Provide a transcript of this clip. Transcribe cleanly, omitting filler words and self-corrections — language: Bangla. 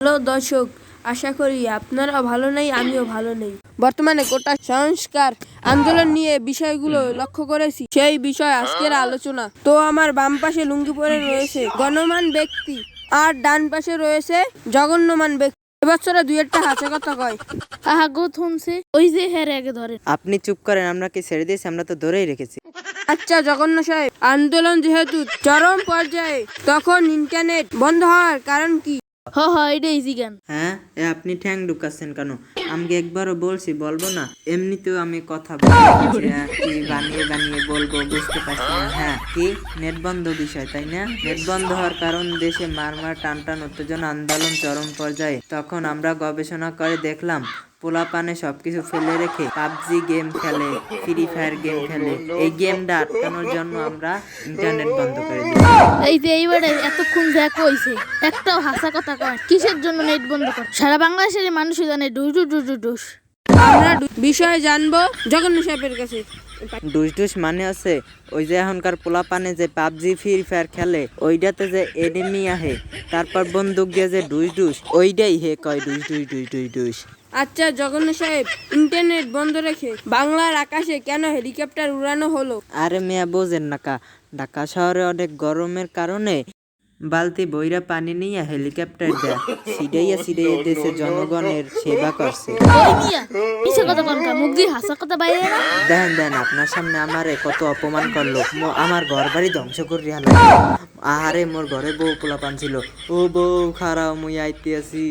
হ্যালো দর্শক, আশা করি আপনারা ভালো নেই, আমিও ভালো নেই। বর্তমানে কোটা সংস্কার আন্দোলন নিয়ে বিষয়গুলো লক্ষ্য করেছি, সেই বিষয় আজকের আলোচনা। তো আমার বাম পাশে লুঙ্গি পরে রয়েছে গণ্যমান ব্যক্তি, আর ডান পাশে রয়েছে জঘন্যমান ব্যক্তি। এবছরে দুই একটা হাসে কথা কয়। আগো থমছে ওই যে হেরে আগে ধরে। আপনি চুপ করেন, আমরা কি ছেড়ে দিয়েছি? আমরা তো ধরেই রেখেছি। আচ্ছা জগন্ন সাহেব, আন্দোলন যেহেতু চরম পর্যায়ে, তখন ইন্টারনেট বন্ধ হওয়ার কারণ কি? এটা ইজি গান। হ্যাঁ, আপনি ঠ্যাং ঢুকাচ্ছেন কেন? আমাকে একবারও বলছি বলবো না। এমনিতেও আমি কথা বলছি, কি বানিয়ে বানিয়ে বলবো বুঝতে পারছি না। হ্যাঁ, কি নেট বন্ধ বিষয়, তাই না? নেট বন্ধ হওয়ার কারণ দেশে মারমার টান টান উত্তেজনা, আন্দোলন চরম পর্যায়ে। তখন আমরা গবেষণা করে দেখলাম পোলাপানে সবকিছু ফেলে রেখে পাবজি গেম খেলে, ফ্রি ফায়ার গেম খেলে। এই গেমটা আটকানোর জন্য আমরা ইন্টারনেট বন্ধ করে দিই। এই যে এইবারে এতক্ষণ দেখো হইছে একটাও হাসা কথা কয় কিসের জন্য নেট বন্ধ কর? সারা বাংলাদেশের মানুষই জানে ডুস ডুস ডুস ডুস ডুস। আমরা বিষয়ে জানবো জগন্ন সাহেবের কাছে। ডুস ডুস মানে আছে ওই যে এখনকার পোলাপানে যে পাবজি ফ্রি ফায়ার খেলে, ওইটাতে যে এনিমি আহে, তারপর বন্দুক দিয়ে যে ডুস ডুস, ওইটাই হে কয় ডুস ডুস ডুস ডুস ডুস। আচ্ছা জগন্ন সাহেব, ইন্টারনেট বন্ধ রেখে বাংলার আকাশে কেন হেলিকপ্টার উড়ানো হলো? আরে মেয়া বোঝেন না কা, ঢাকা শহরে অনেক গরমের কারণে বালতি বইরা পানি নিয়ে হেলিকপ্টার দেয়, সিডাইয়া সিডাইয়া দেশে জনগণের সেবা করছে। ওই মিয়া কিসের কথা কনকা মুখ দিয়ে হাসা কথা বাইরে না। দেন দেন, আপনার সামনে আমারে কত অপমান করলো, আমার ঘর বাড়ি ধ্বংস করিয়া হলো। আরে মোর ঘরে বউ পোলাপান ছিল, ও বউ খারাপ মুই আইতে আছি।